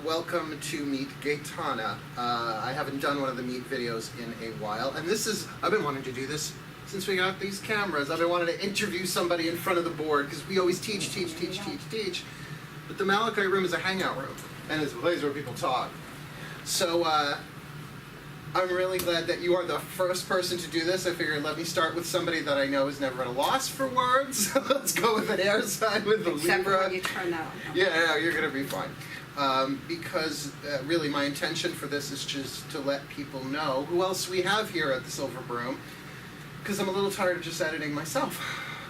welcome to meet Gaetana. I haven't done one of the meet videos in a while, and I've been wanting to do this since we got these cameras. I've been wanting to interview somebody in front of the board, because we always teach. But the Malachi room is a hangout room, and it's a place where people talk. So, I'm really glad that you are the first person to do this. I figured let me start with somebody that I know is never at a loss for words. Let's go with an air sign with the Except Libra. for when you turn that on. Yeah, you're going to be fine. Because really my intention for this is just to let people know who else we have here at the Silver Broom. Because I'm a little tired of just editing myself.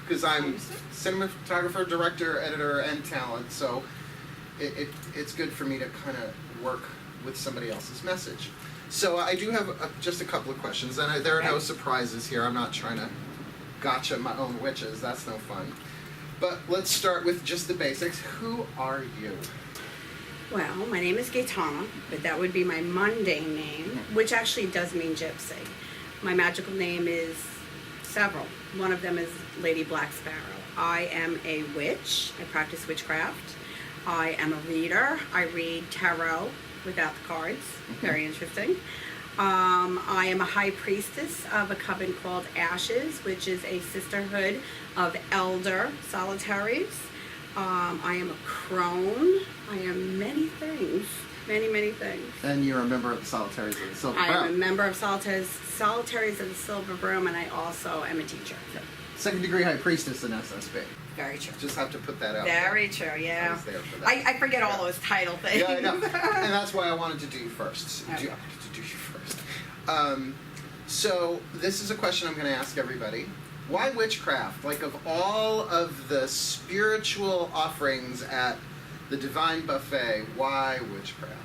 Because I'm cinematographer, director, editor, and talent. So it's good for me to kind of work with somebody else's message. So I do have just a couple of questions, and there are no surprises here. I'm not trying to gotcha my own witches. That's no fun. But let's start with just the basics. Who are you? Well, my name is Gaetana, but that would be my mundane name, which actually does mean gypsy. My magical name is several. One of them is Lady Black Sparrow. I am a witch. I practice witchcraft. I am a reader. I read tarot without the cards. Very interesting. I am a high priestess of a coven called Ashes, which is a sisterhood of elder solitaries. I am a crone. I am many things. Many things. And you're a member of the Solitaries of the Silver Broom. I am a member of Solitaries of the Silver Broom, and I also am a teacher. So. Second degree high priestess in SSB. Very true. Just have to put that out. Very true, yeah. I was there for that. I forget all those title things. Yeah, I know. And that's why I wanted to do you first. Okay. So this is a question I'm going to ask everybody. Why witchcraft? Like, of all of the spiritual offerings at the Divine Buffet, why witchcraft?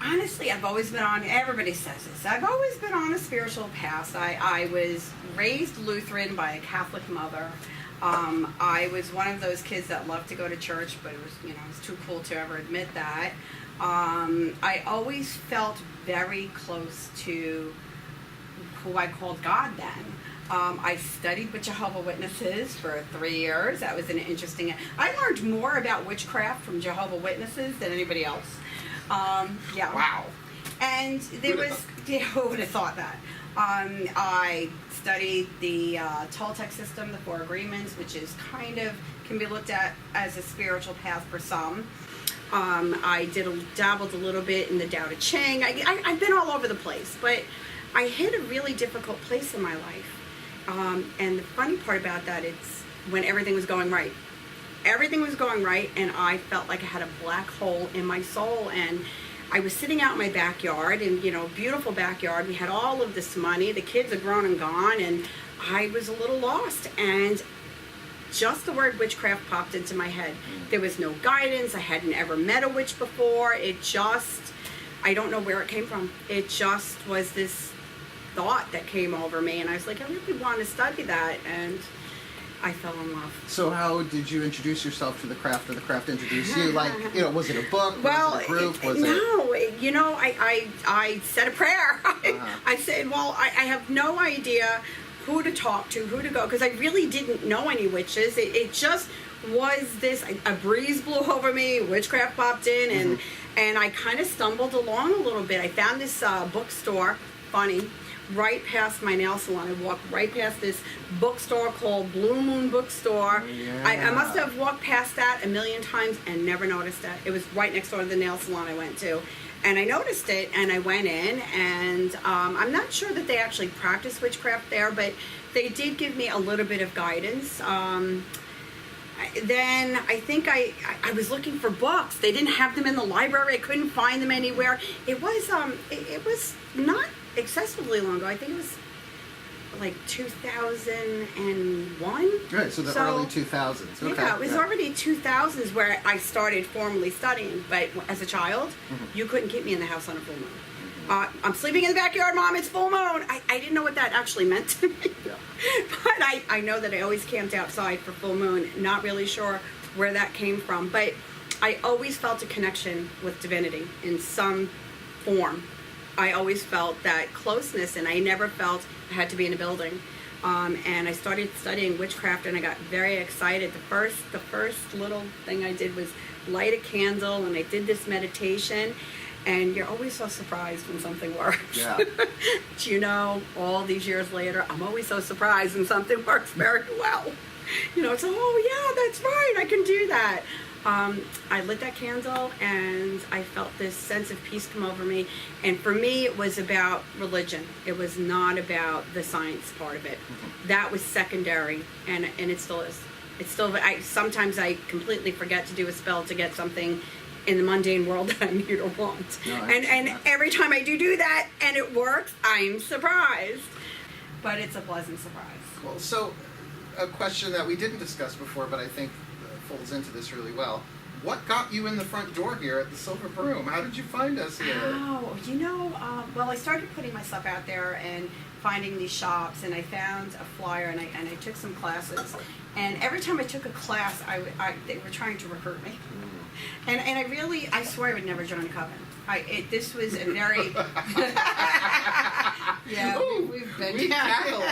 Honestly, I've always been on, everybody says this, I've always been on a spiritual path. I was raised Lutheran by a Catholic mother. I was one of those kids that loved to go to church, but it was too cool to ever admit that. I always felt very close to who I called God then. I studied with Jehovah's Witnesses for 3 years. That was an interesting. I learned more about witchcraft from Jehovah's Witnesses than anybody else. Yeah. Wow. And there was. Who would have thought that? I studied the Toltec system, the Four Agreements, which is can be looked at as a spiritual path for some. I dabbled a little bit in the Tao Te Ching. I've been all over the place, but I hit a really difficult place in my life. And the funny part about that, it's when everything was going right. Everything was going right, and I felt like I had a black hole in my soul. And I was sitting out in my backyard, and beautiful backyard. We had all of this money. The kids are grown and gone, and I was a little lost. And just the word witchcraft popped into my head. There was no guidance. I hadn't ever met a witch before. I don't know where it came from. It just was this thought that came over me, and I was like, I really want to study that, and I fell in love. So how did you introduce yourself to the craft, or the craft introduce you? Like, was it a book? Well, was it a group? I said a prayer. I said, well, I have no idea who to talk to, who to go, because I really didn't know any witches. It just was this, a breeze blew over me, witchcraft popped in, and I kind of stumbled along a little bit. I found this bookstore, funny, right past my nail salon. I walked right past this bookstore called Blue Moon Bookstore. Yeah. I must have walked past that a million times and never noticed that. It was right next door to the nail salon I went to. And I noticed it, and I went in, and I'm not sure that they actually practice witchcraft there, but they did give me a little bit of guidance. Then I think I was looking for books. They didn't have them in the library. I couldn't find them anywhere. It was not excessively long ago. I think it was like 2001. Right, so the early 2000s. Okay. Yeah, it was already 2000s where I started formally studying. But as a child, you couldn't keep me in the house on a full moon. I'm sleeping in the backyard, Mom, it's full moon. I didn't know what that actually meant to me. Yeah. But I know that I always camped outside for full moon. Not really sure where that came from. But I always felt a connection with divinity in some form. I always felt that closeness, and I never felt I had to be in a building. And I started studying witchcraft, and I got very excited. The first little thing I did was light a candle and I did this meditation. And you're always so surprised when something works. Yeah. Do you know, all these years later, I'm always so surprised when something works very well. You know, it's, oh yeah, that's right, I can do that. I lit that candle and I felt this sense of peace come over me. And for me, it was about religion. It was not about the science part of it. That was secondary, and it still is. It's still, sometimes I completely forget to do a spell to get something in the mundane world that I need or want. No, and every time I do that and it works, I'm surprised. But it's a pleasant surprise. Cool. So, a question that we didn't discuss before, but I think folds into this really well. What got you in the front door here at the Silver Broom? How did you find us here? Oh, you know, well, I started putting myself out there and finding these shops, and I found a flyer, and I took some classes. And every time I took a class, they were trying to recruit me. And I swear I would never join a coven. This was a very... yeah, Ooh, we've been we tackled.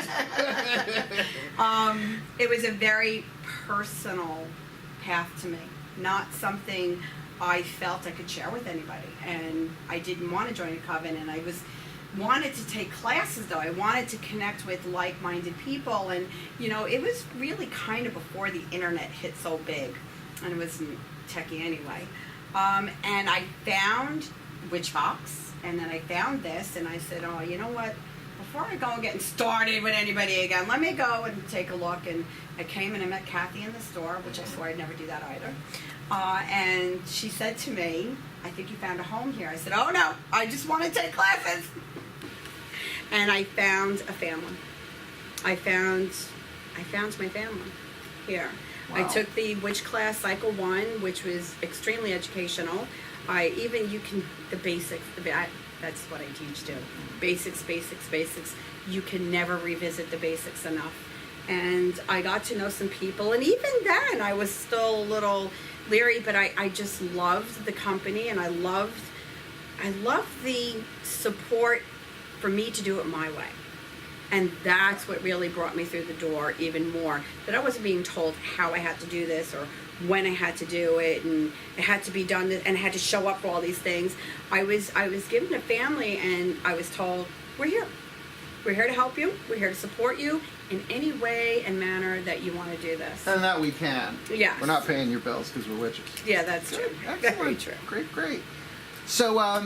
It was a very personal path to me, not something I felt I could share with anybody. And I didn't want to join a coven, and I wanted to take classes, though. I wanted to connect with like-minded people, and you know, it was really kind of before the internet hit so big, and it wasn't techie anyway. And I found Witch Box, and then I found this, and I said, oh, you know what? Before I go and get started with anybody again, let me go and take a look. And I came and I met Kathy in the store, which I swore I'd never do that either. And she said to me, I think you found a home here. I said, oh no, I just want to take classes. And I found a family. I found my family here. Wow. I took the witch class cycle 1, which was extremely educational. The basics, that's what I teach too. Basics. You can never revisit the basics enough. And I got to know some people, and even then I was still a little leery, but I just loved the company, and I loved the support for me to do it my way. And that's what really brought me through the door even more. That I wasn't being told how I had to do this or when I had to do it, and it had to be done, and I had to show up for all these things. I was given a family, and I was told, we're here. We're here to help you. We're here to support you in any way and manner that you want to do this. And that we can. Yes. We're not paying your bills because we're witches. Yeah, that's true. Excellent. Very true. Great. So,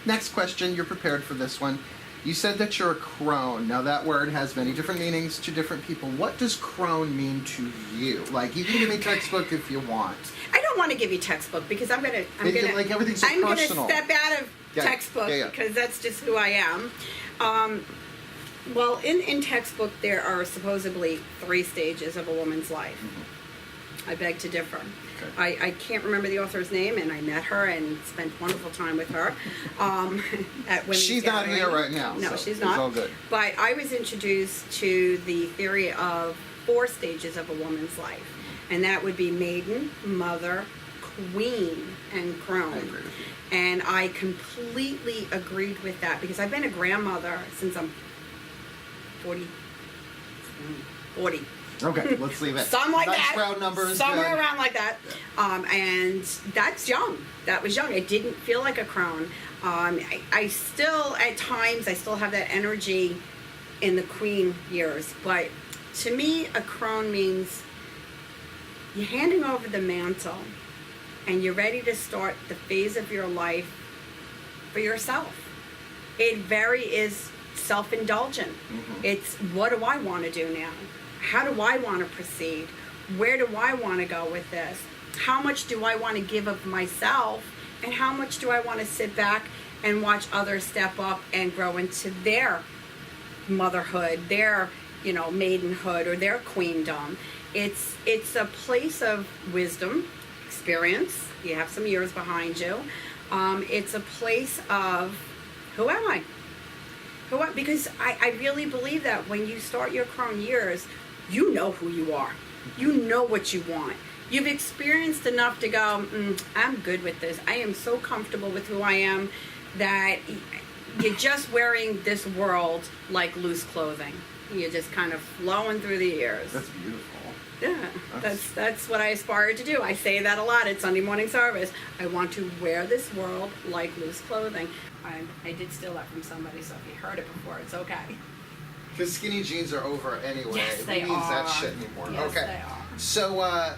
next question. You're prepared for this one. You said that you're a crone. Now, that word has many different meanings to different people. What does crone mean to you? Like, you can give me textbook if you want. I don't want to give you textbook because I'm gonna Like, everything's so personal. step out of textbook because that's just who I am. Well, in textbook there are supposedly 3 stages of a woman's life. I beg to differ. Okay. I can't remember the author's name, and I met her and spent wonderful time with her. At women's She's not gathering. here right now. No, so she's not. It's all good. But I was introduced to the theory of 4 stages of a woman's life, and that would be maiden, mother, queen, and crone. I agree with you. And I completely agreed with that because I've been a grandmother since I'm 40. Okay, let's leave it. Something like nice that. Round numbers. Somewhere good. around like that. And that's young. That was young. I didn't feel like a crone. I still, at times, I still have that energy in the queen years. But to me, a crone means you're handing over the mantle and you're ready to start the phase of your life for yourself. It very is self-indulgent. It's, what do I want to do now? How do I want to proceed? Where do I want to go with this? How much do I want to give of myself? And how much do I want to sit back and watch others step up and grow into their motherhood, their, maidenhood, or their queendom? It's a place of wisdom, experience. You have some years behind you. It's a place of, who am I? Because I really believe that when you start your crone years, you know who you are. You know what you want. You've experienced enough to go, I'm good with this. I am so comfortable with who I am that you're just wearing this world like loose clothing. You're just kind of flowing through the years. That's beautiful. Yeah, that's what I aspire to do. I say that a lot at Sunday morning service. I want to wear this world like loose clothing. I did steal that from somebody, so if you heard it before, it's okay. Because skinny jeans are over anyway. Yes, they Who needs that are. shit anymore? Yes, okay. they are. So,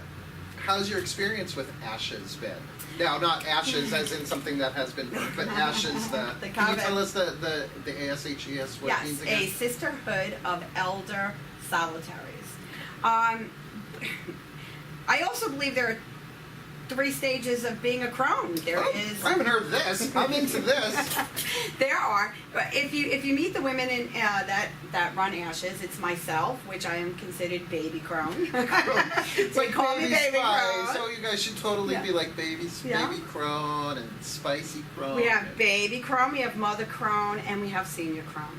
how's your experience with ashes been? Now, not ashes as in something that has been burnt, but ashes. The Can you tell coven. us the ASHES what it means Yes, again? a sisterhood of elder solitaries. I also believe there are 3 stages of being a crone. There is. I haven't heard this. I'm into this. There are. If you meet the women in that run ashes, it's myself, which I am considered baby crone. It's They like call me baby Spice. crone. So you guys should totally Yeah. be like baby Yeah. crone and spicy crone. We have baby crone, we have mother crone, and we have senior crone.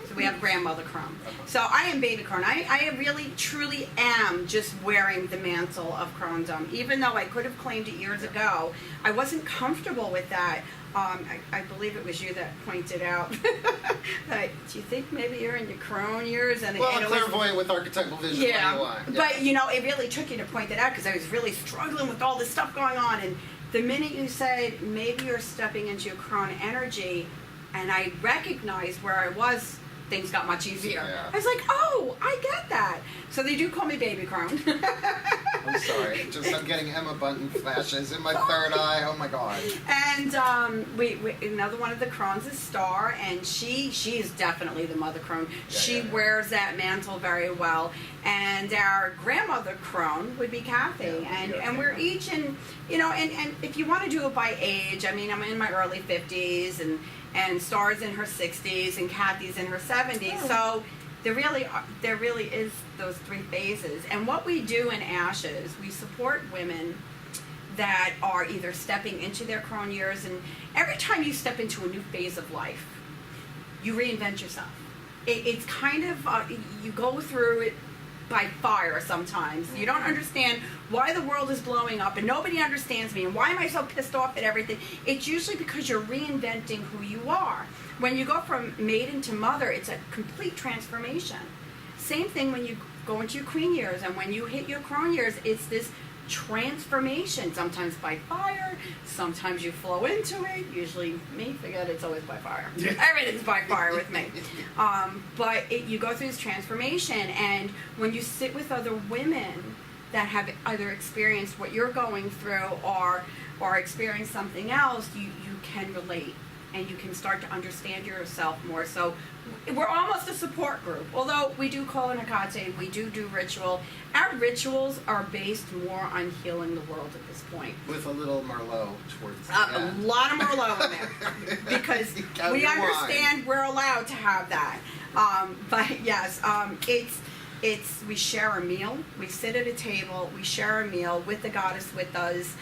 So we have grandmother crone. So I am baby crone. I really, truly am just wearing the mantle of crondom. Even though I could have claimed it years ago, I wasn't comfortable with that. I believe it was you that pointed out that, do you think maybe you're in your crone years? And Well, and I'm it was, clairvoyant with archetypal vision. yeah, What do you want? but you know, it really took you to point that out because I was really struggling with all this stuff going on. And the minute you said maybe you're stepping into your crone energy, and I recognized where I was, things got much easier. Yeah. I was like, oh, I get that. So they do call me baby crone. I'm sorry. I'm getting Emma Bunton flashes in my third eye. Oh my god. And we another one of the crones is Star, and she is definitely the mother crone. She wears that mantle very well. And our grandmother crone would be Kathy, and we're each in, you know, and if you want to do it by age, I mean, I'm in my early 50s, and Star's in her 60s, and Kathy's in her 70s. So there really is those 3 phases. And what we do in Ashes, we support women that are either stepping into their crone years, and every time you step into a new phase of life, you reinvent yourself. It's kind of, you go through it by fire sometimes. You don't understand why the world is blowing up and nobody understands me and why am I so pissed off at everything. It's usually because you're reinventing who you are. When you go from maiden to mother, it's a complete transformation. Same thing when you go into your queen years, and when you hit your crone years, it's this transformation, sometimes by fire, sometimes you flow into it. Usually me, forget it's always by fire. Everything's by fire with me. But you go through this transformation, and when you sit with other women that have either experienced what you're going through or experienced something else, you can relate, and you can start to understand yourself more. So we're almost a support group. Although we do call in Hecate, we do ritual. Our rituals are based more on healing the world at this point. With a little Merlot towards the A end. lot of Merlot in there. Because we understand we're allowed to have that. But yes, it's we share a meal. We sit at a table. We share a meal with the goddess with us.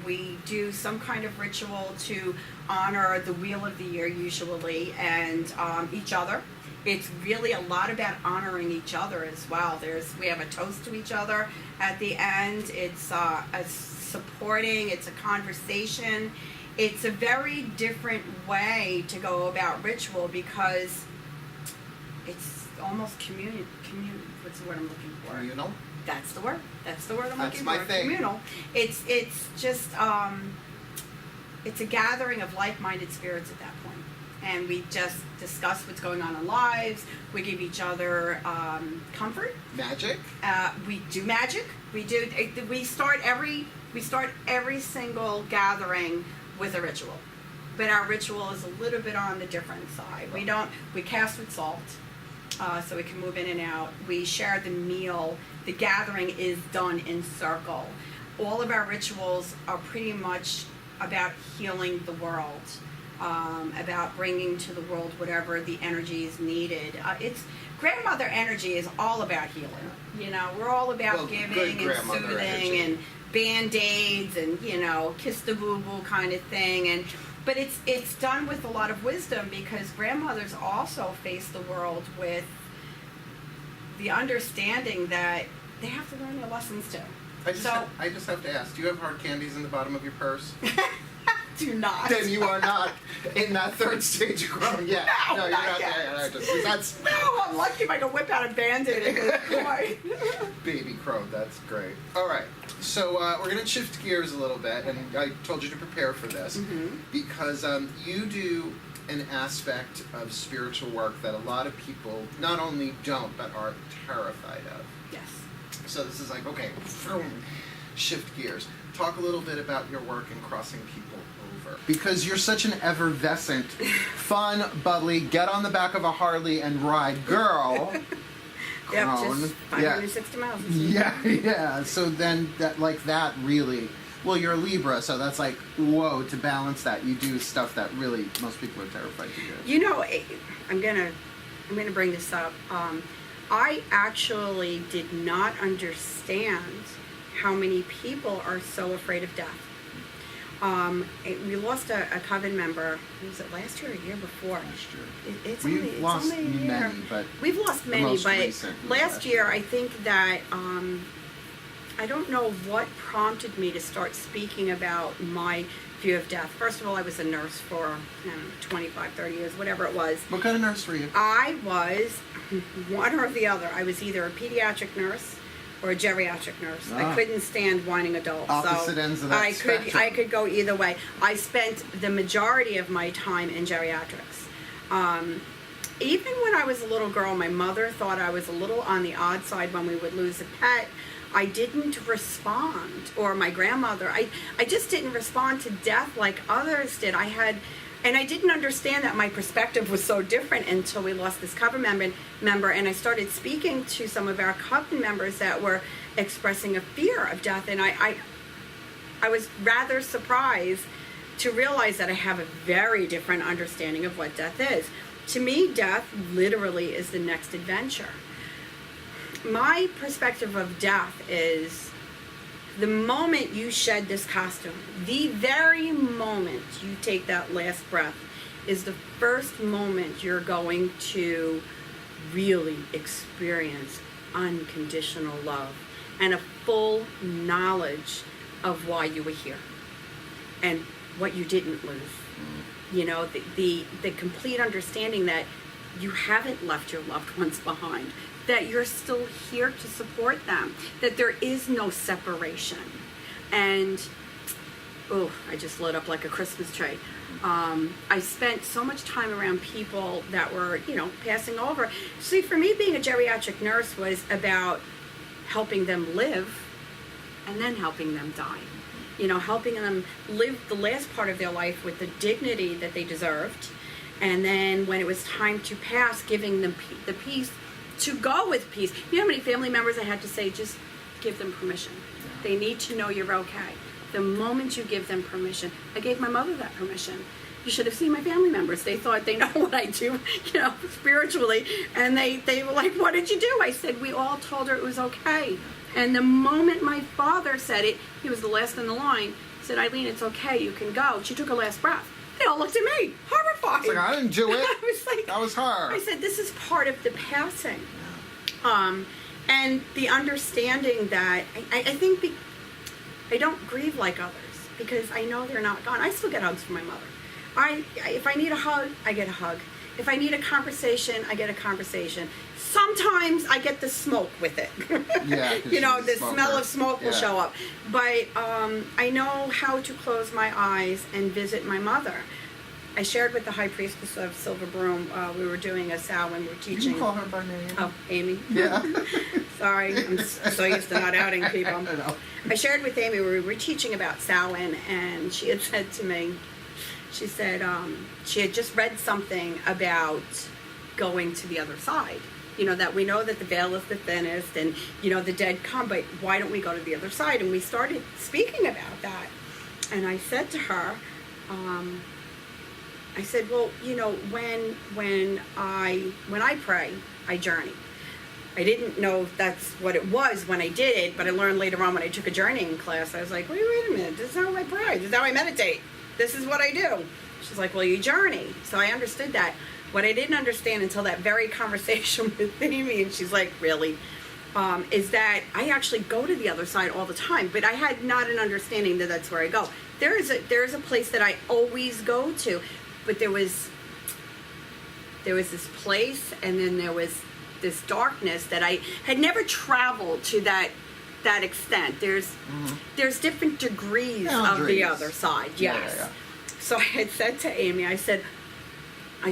We do some kind of ritual to honor the wheel of the year usually, and each other. It's really a lot about honoring each other as well. We have a toast to each other at the end. It's a supporting. It's a conversation. It's a very different way to go about ritual because it's almost community. What's the word I'm looking for? Communal? That's the word. That's the word I'm That's looking my for. thing. Communal. It's just it's a gathering of like-minded spirits at that point, and we just discuss what's going on in lives. We give each other comfort. Magic? We do magic. We start every single gathering with a ritual, but our ritual is a little bit on the different side. We cast with salt. So we can move in and out. We share the meal. The gathering is done in circle. All of our rituals are pretty much about healing the world, about bringing to the world whatever the energy is needed. It's grandmother energy is all about healing. You know, we're all about giving and soothing energy. and band-aids and, you know, kiss the boo-boo kind of thing. But it's done with a lot of wisdom because grandmothers also face the world with the understanding that they have to learn their lessons too. I just have to ask, do you have hard candies in the bottom of your purse? do not. Then you are not in that third stage of Crone yet. No, you're not not yet. there. Just, that's No, I'm lucky if I can whip out a Band-Aid at this point. baby Crone. That's great. All right. So we're going to shift gears a little bit, and I told you to prepare for this because you do an aspect of spiritual work that a lot of people not only don't but are terrified of. Yes. So this is like, okay, shift gears. Talk a little bit about your work in crossing people over. Because you're such an effervescent, fun, bubbly, get on the back of a Harley and ride girl. Yep, Crone. just 560 miles. Yeah. So then that really, well, you're a Libra, so that's like, whoa, to balance that, you do stuff that really most people are terrified to do. You know, I'm gonna bring this up. I actually did not understand how many people are so afraid of death. We lost a coven member. Was it last year or a year before? Last year. It's lost only a year. many, but we've lost many, most but recent was last year I think that I don't know what prompted me to start speaking about my view of death. First of all, I was a nurse for 25, 30 years, whatever it was. What kind of nurse were you? I was one or the other. I was either a pediatric nurse or a geriatric nurse. I couldn't stand whining adults. Opposite ends of that spectrum. I could go either way. I spent the majority of my time in geriatrics. Even when I was a little girl, my mother thought I was a little on the odd side when we would lose a pet. I didn't respond, or my grandmother. I just didn't respond to death like others did. And I didn't understand that my perspective was so different until we lost this coven member, and I started speaking to some of our coven members that were expressing a fear of death, and I was rather surprised to realize that I have a very different understanding of what death is. To me, death literally is the next adventure. My perspective of death is the moment you shed this costume, the very moment you take that last breath, is the first moment you're going to really experience unconditional love and a full knowledge of why you were here and what you didn't lose. You know, the complete understanding that you haven't left your loved ones behind, that you're still here to support them, that there is no separation. And, oh, I just lit up like a Christmas tree. I spent so much time around people that were, passing over. See, for me, being a geriatric nurse was about helping them live and then helping them die. Helping them live the last part of their life with the dignity that they deserved. And then when it was time to pass, giving them the peace to go with peace. You know how many family members I had to say, just give them permission. They need to know you're okay. The moment you give them permission, I gave my mother that permission. You should have seen my family members. They thought they know what I do, spiritually. And they were like, what did you do? I said, we all told her it was okay. And the moment my father said it, he was the last in the line, said, Eileen, it's okay, you can go. She took her last breath. They all looked at me, horrified. It's like, I didn't do it. I was like, that was her. I said, this is part of the passing. And the understanding that I think I don't grieve like others because I know they're not gone. I still get hugs from my mother. If I need a hug, I get a hug. If I need a conversation, I get a conversation. Sometimes I get the smoke with it. Yeah, the smell of smoke will show up. But I know how to close my eyes and visit my mother. I shared with the High Priestess of Silver Broom. We were doing a Samhain. We were teaching. You can call her by name. Oh, Amy. Yeah. Sorry, I'm so used to not outing people. I know. I shared with Amy. We were teaching about Samhain, and she had said to me, she said she had just read something about going to the other side. That we know that the veil is the thinnest and, the dead come, but why don't we go to the other side? And we started speaking about that. And I said to her, I said, well, when I pray, I journey. I didn't know that's what it was when I did it, but I learned later on when I took a journeying class. I was like, wait a minute, this is how I pray. This is how I meditate. This is what I do. She's like, well, you journey. So I understood that. What I didn't understand until that very conversation with Amy, and she's like, really, is that I actually go to the other side all the time, but I had not an understanding that that's where I go. there is a place that I always go to, but there was this place, and then there was this darkness that I had never traveled to that extent. There's different degrees of the other side. Yes. Yeah. So I had said to Amy,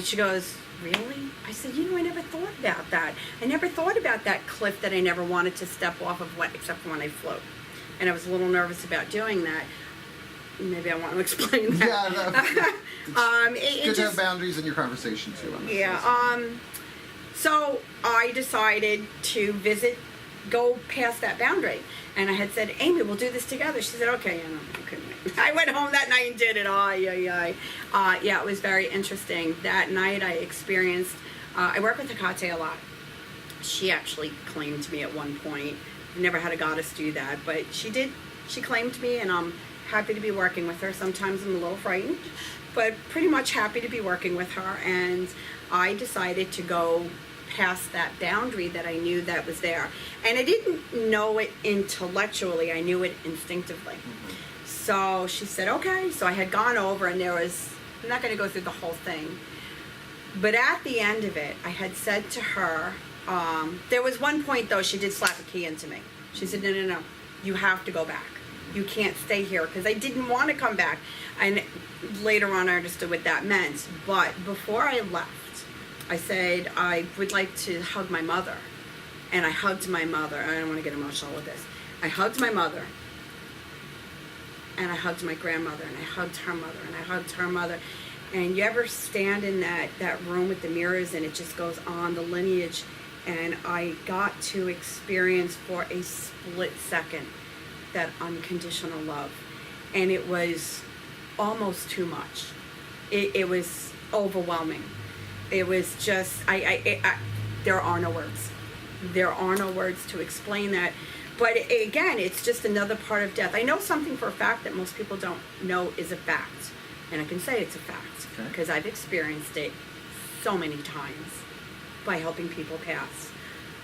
she goes, really? I said, I never thought about that. I never thought about that cliff that I never wanted to step off of, except for when I float. And I was a little nervous about doing that. Maybe I want to explain that. It's good to have boundaries in your conversation too. So I decided to go past that boundary. And I had said, Amy, we'll do this together. She said, okay. I couldn't wait. I went home that night and did it. Yeah, it was very interesting. That night I experienced, I work with Gaetana a lot. She actually claimed me at one point. I've never had a goddess do that, but she did. She claimed me, and I'm happy to be working with her. Sometimes I'm a little frightened, but pretty much happy to be working with her. And I decided to go past that boundary that I knew that was there. And I didn't know it intellectually, I knew it instinctively. So she said, okay. So I had gone over, and I'm not going to go through the whole thing, but at the end of it, I had said to her, there was one point though, she did slap a key into me. She said, no, you have to go back. You can't stay here, because I didn't want to come back. And later on I understood what that meant. But before I left, I said, I would like to hug my mother. And I hugged my mother. I don't want to get emotional with this. I hugged my mother. And I hugged my grandmother. And I hugged her mother. And I hugged her mother. And you ever stand in that room with the mirrors, and it just goes on, the lineage. And I got to experience for a split second that unconditional love. And it was almost too much. It was overwhelming. It was just, there are no words. There are no words to explain that. But again, it's just another part of death. I know something for a fact that most people don't know is a fact. And I can say it's a fact, because I've experienced it so many times by helping people pass.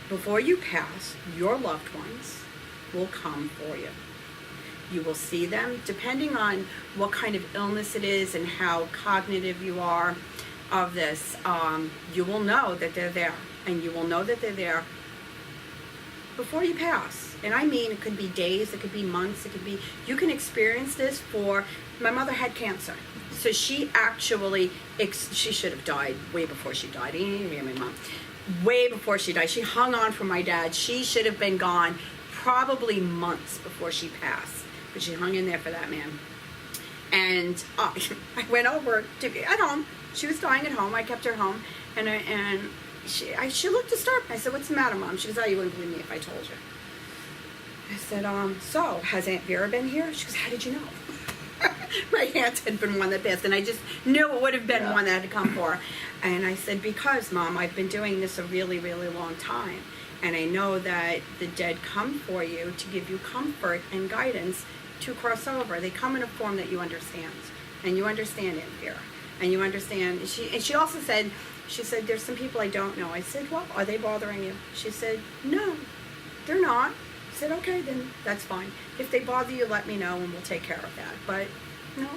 Before you pass, your loved ones will come for you. You will see them, depending on what kind of illness it is and how cognitive you are of this, you will know that they're there, and you will know that they're there before you pass. And I mean, it could be days, it could be months, it could be, you can experience this my mother had cancer. So she actually, she should have died way before she died. My mom, way before she died. She hung on for my dad. She should have been gone probably months before she passed. But she hung in there for that man. And I went over at home. She was dying at home. I kept her home, and she looked disturbed. I said, "What's the matter, Mom?" She goes, "Oh, you wouldn't believe me if I told you." I said, "So has Aunt Vera been here?" She goes, "How did you know?" My aunt had been one that passed, and I just knew it would have been one that had come for her. And I said, "Because, Mom, I've been doing this a really, really long time, and I know that the dead come for you to give you comfort and guidance to cross over. They come in a form that you understand, and you understand Aunt Vera. And you understand." She also said, "There's some people I don't know." I said, "Well, are they bothering you?" She said, "No, they're not." I said, "Okay, then that's fine. If they bother you, let me know, and we'll take care of that." But no.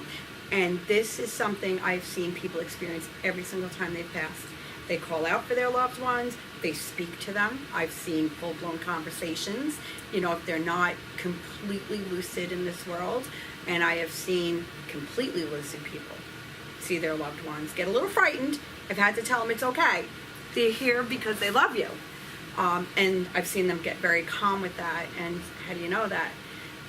And this is something I've seen people experience every single time they've passed. They call out for their loved ones. They speak to them. I've seen full-blown conversations, if they're not completely lucid in this world. And I have seen completely lucid people see their loved ones get a little frightened. I've had to tell them it's okay. They're here because they love you. And I've seen them get very calm with that. And how do you know that?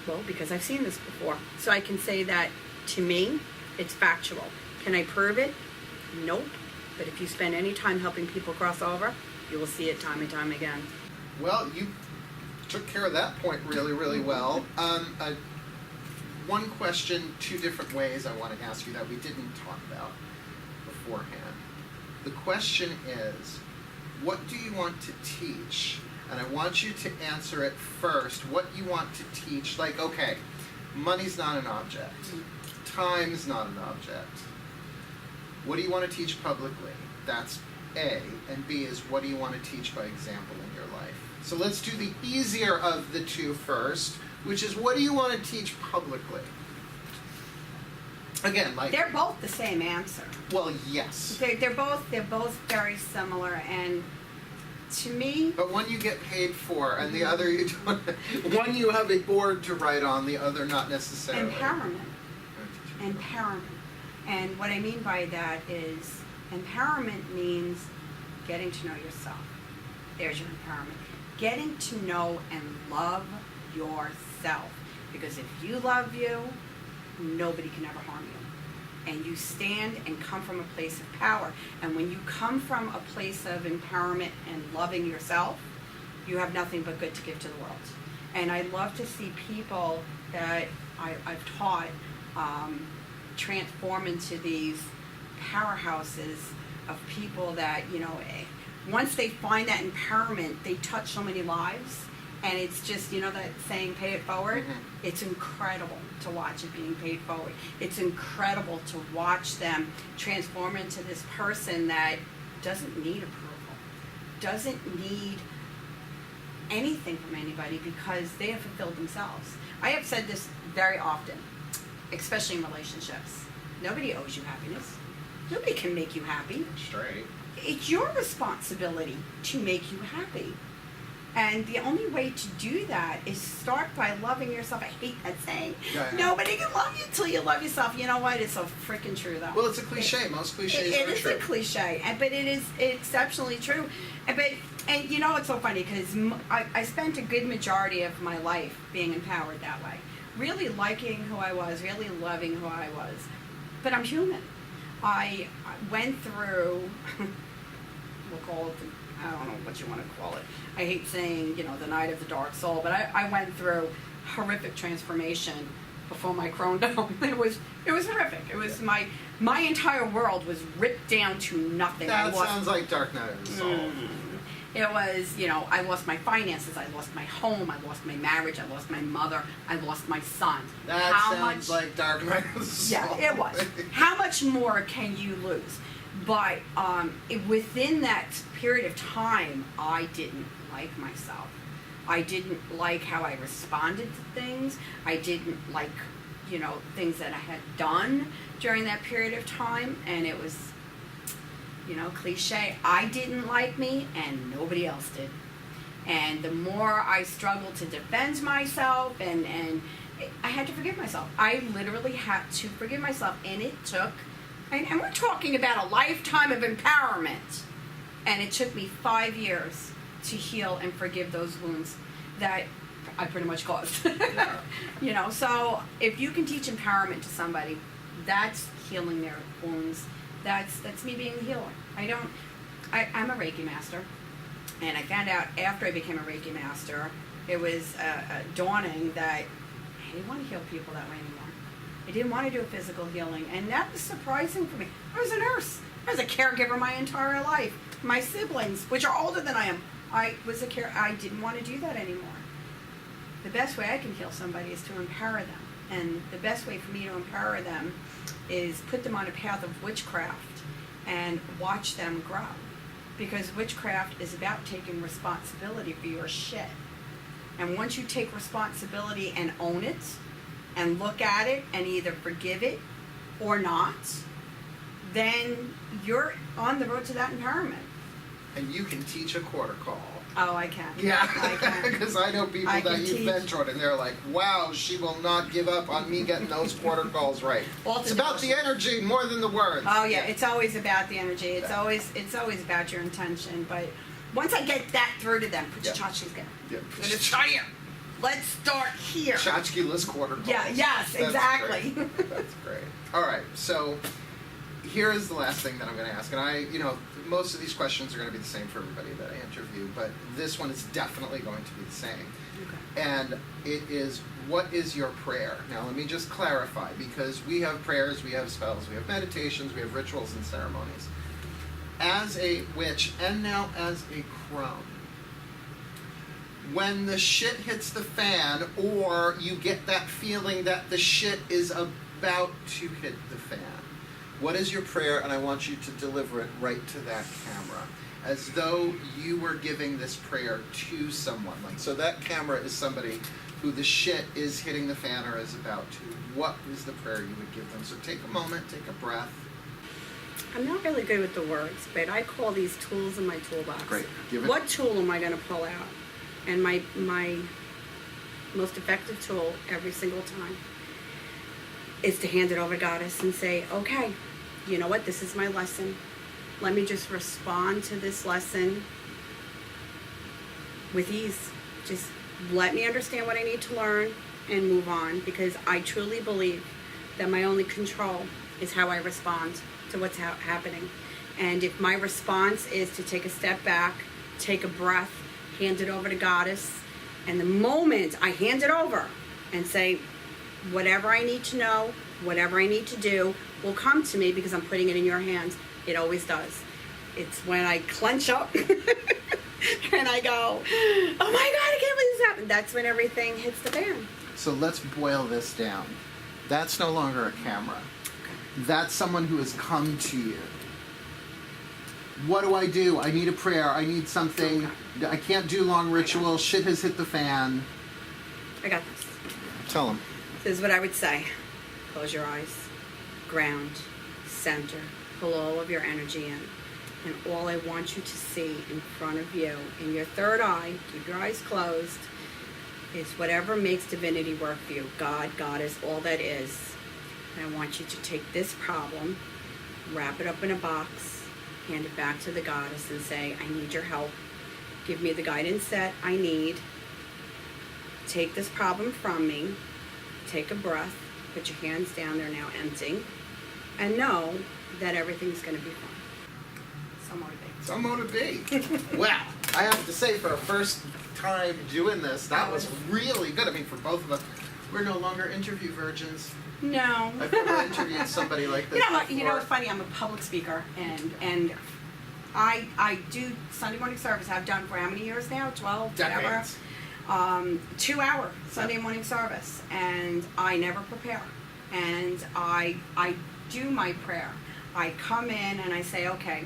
Well, because I've seen this before. So I can say that, to me, it's factual. Can I prove it? Nope. But if you spend any time helping people cross over, you will see it time and time again. Well, you took care of that point really, really well. One question, two different ways I want to ask you that we didn't talk about beforehand. The question is, what do you want to teach? And I want you to answer it first. What you want to teach, like, okay, money's not an object. Time's not an object. What do you want to teach publicly? That's A. And B is, what do you want to teach by example in your life? So let's do the easier of the two first, which is, what do you want to teach publicly? again, like, They're both the same answer. well, yes. They're both very similar, and to me, But one you get paid for, and the other you don't. One you have a board to write on, the other not necessarily. empowerment. And what I mean by that is empowerment means getting to know yourself. There's your empowerment. Getting to know and love yourself. Because if you love you, nobody can ever harm you. And you stand and come from a place of power. And when you come from a place of empowerment and loving yourself, you have nothing but good to give to the world. And I love to see people that I've taught transform into these powerhouses of people that, once they find that empowerment, they touch so many lives. And it's just, that saying, pay it forward. Mm-hmm. It's incredible to watch it being paid forward. It's incredible to watch them transform into this person that doesn't need approval, doesn't need anything from anybody because they have fulfilled themselves. I have said this very often, especially in relationships. Nobody owes you happiness. Nobody can make you happy. Straight. It's your responsibility to make you happy. And the only way to do that is start by loving yourself. I hate that saying. Yeah. Nobody can love you until you love yourself. You know what? It's so freaking true, though. Well, it's a cliche. Most cliches It are is true. a cliche, but it is exceptionally true. And it's so funny because I spent a good majority of my life being empowered that way. Really liking who I was, really loving who I was. But I'm human. I went through, we'll call it, I don't know what you want to call it. I hate saying, the night of the dark soul, but I went through horrific transformation before my Crone dome. It was horrific. It was my entire world was ripped down to nothing. That sounds like Dark Night of the Soul. It was, I lost my finances, I lost my home, I lost my marriage, I lost my mother, I lost my son. That sounds like Dark Night of the Soul. Yeah, it was. How much more can you lose? But within that period of time, I didn't like myself. I didn't like how I responded to things. I didn't like, things that I had done during that period of time. And it was, cliche. I didn't like me and nobody else did. And the more I struggled to defend myself and I had to forgive myself. I literally had to forgive myself. And it took, and we're talking about a lifetime of empowerment. And it took me 5 years to heal and forgive those wounds that I pretty much caused. Yeah. So if you can teach empowerment to somebody, that's healing their wounds. That's me being the healer. I'm a Reiki master. And I found out after I became a Reiki master, it was dawning that I didn't want to heal people that way anymore. I didn't want to do a physical healing. And that was surprising for me. I was a nurse. I was a caregiver my entire life. My siblings, which are older than I am, I didn't want to do that anymore. The best way I can heal somebody is to empower them. And the best way for me to empower them is put them on a path of witchcraft and watch them grow. Because witchcraft is about taking responsibility for your shit. And once you take responsibility and own it, and look at it and either forgive it or not, then you're on the road to that empowerment. And you can teach a quarter call. Oh, I can. Yeah, I can. because I know people that you've mentored, and they're like, "Wow, she will not give up on me getting those quarter calls right." It's about the energy more than the words. Oh yeah, it's always about the energy. It's always about your intention. But once I get that through to them, put your tchotchkes down. Yeah. Let's start here. Let's start here. Tchotchke-less quarter calls. Yeah. Yes. That's Exactly. Great. That's great. All right, so here is the last thing that I'm going to ask, and most of these questions are going to be the same for everybody that I interview, but this one is definitely going to be the same. Okay. And it is, what is your prayer? Now, let me just clarify, because we have prayers, we have spells, we have meditations, we have rituals and ceremonies. As a witch, and now as a crone, when the shit hits the fan, or you get that feeling that the shit is about to hit the fan, what is your prayer? And I want you to deliver it right to that camera. as though you were giving this prayer to someone. Like, so that camera is somebody who the shit is hitting the fan or is about to. What is the prayer you would give them? So take a moment, take a breath. I'm not really good with the words, but I call these tools in my toolbox. Great. Give it. What tool am I going to pull out? And my most effective tool every single time is to hand it over to Goddess and say, okay, you know what? This is my lesson. Let me just respond to this lesson with ease. Just let me understand what I need to learn and move on, because I truly believe that my only control is how I respond to what's happening. And if my response is to take a step back, take a breath, hand it over to Goddess, and the moment I hand it over and say, whatever I need to know, whatever I need to do will come to me because I'm putting it in your hands. It always does. It's when I clench up and I go, oh my God, I can't believe this happened. That's when everything hits the fan. So let's boil this down. That's no longer a camera. That's someone who has come to you. What do? I need a prayer. I need something. I can't do long ritual. Shit has hit the fan. I got this. Tell them. This is what I would say. Close your eyes. Ground. Center. Pull all of your energy in. And all I want you to see in front of you, in your third eye, keep your eyes closed, is whatever makes divinity work for you. God, Goddess, all that is. And I want you to take this problem, wrap it up in a box, hand it back to the Goddess and say, I need your help. Give me the guidance that I need. Take this problem from me. Take a breath. Put your hands down. They're now empty. And know that everything's going to be fine. So motivate. Wow. I have to say, for a first time doing this, that was really good. I mean, for both of us, we're no longer interview virgins. No. I've never interviewed somebody like this You know, it's funny. I'm a public speaker, and I do Sunday morning service. I've done for how many years now? 12, whatever. 2-hour Sunday morning service, and I never prepare. And I do my prayer. I come in and I say, okay,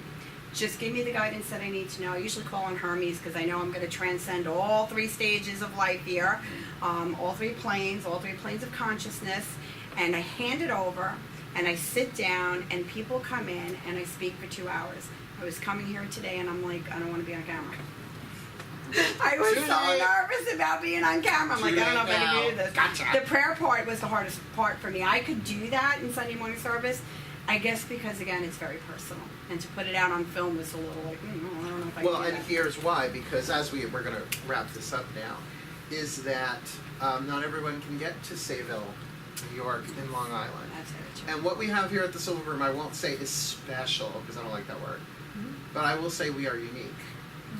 just give me the guidance that I need to know. I usually call on Hermes because I know I'm going to transcend all 3 stages of life here, all 3 planes of consciousness, and I hand it over, and I sit down, and people come in, and I speak for 2 hours. I was coming here today, and I'm like, I don't want to be on camera. I was so nervous about being on camera. I'm like, I don't know if I can do this. Gotcha. The prayer part was the hardest part for me. I could do that in Sunday morning service, I guess because, again, it's very personal. And to put it out on film was a little like, I don't know if I can do that. And here's why, because as we're going to wrap this up now, is that not everyone can get to Sayville, New York, in Long Island. That's very true. And what we have here at the Silver Room, I won't say is special, because I don't like that word, but I will say we are unique.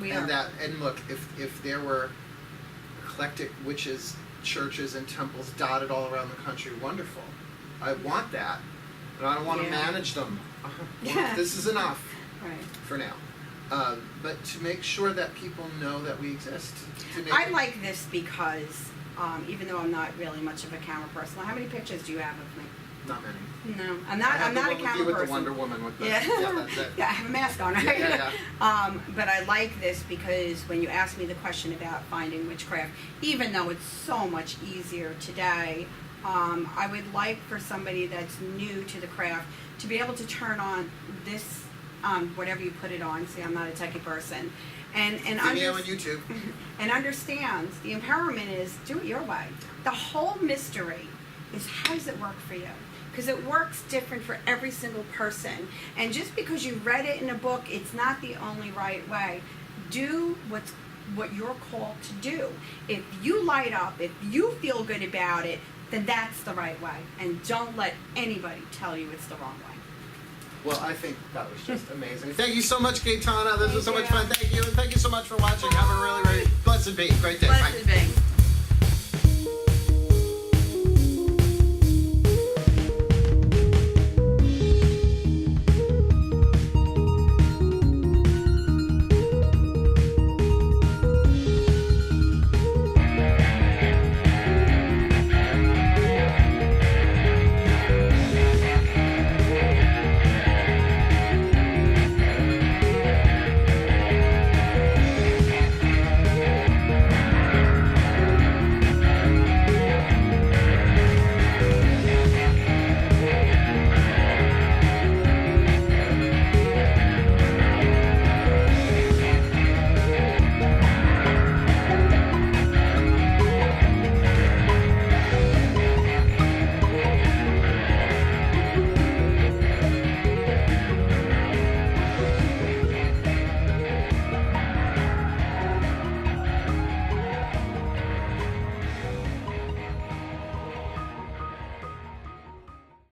We are. And look, if there were eclectic witches, churches, and temples dotted all around the country, wonderful. I want that, but I don't want to manage them. Yeah. This is enough Right. for now. But to make sure that people know that we exist. I like this because, even though I'm not really much of a camera person, how many pictures do you have of me? Not many. No, I'm not a camera with person. the Wonder Woman with the, Yeah. that's it. Yeah, I have a mask on, right? Yeah. But I like this because when you ask me the question about finding witchcraft, even though it's so much easier today, I would like for somebody that's new to the craft to be able to turn on this, whatever you put it on. See, I'm not a techie person. And Video on YouTube. and understand the empowerment is do it your way. The whole mystery is how does it work for you? Because it works different for every single person. And just because you read it in a book, it's not the only right way. Do what you're called to do. If you light up, if you feel good about it, then that's the right way. And don't let anybody tell you it's the wrong way. Well, I think that was just amazing. Thank you so much, Gaetana. This was so much you. fun. Thank you. And thank you so much for watching. Have a really, really blessed day. Great day. Blessed Bye. be.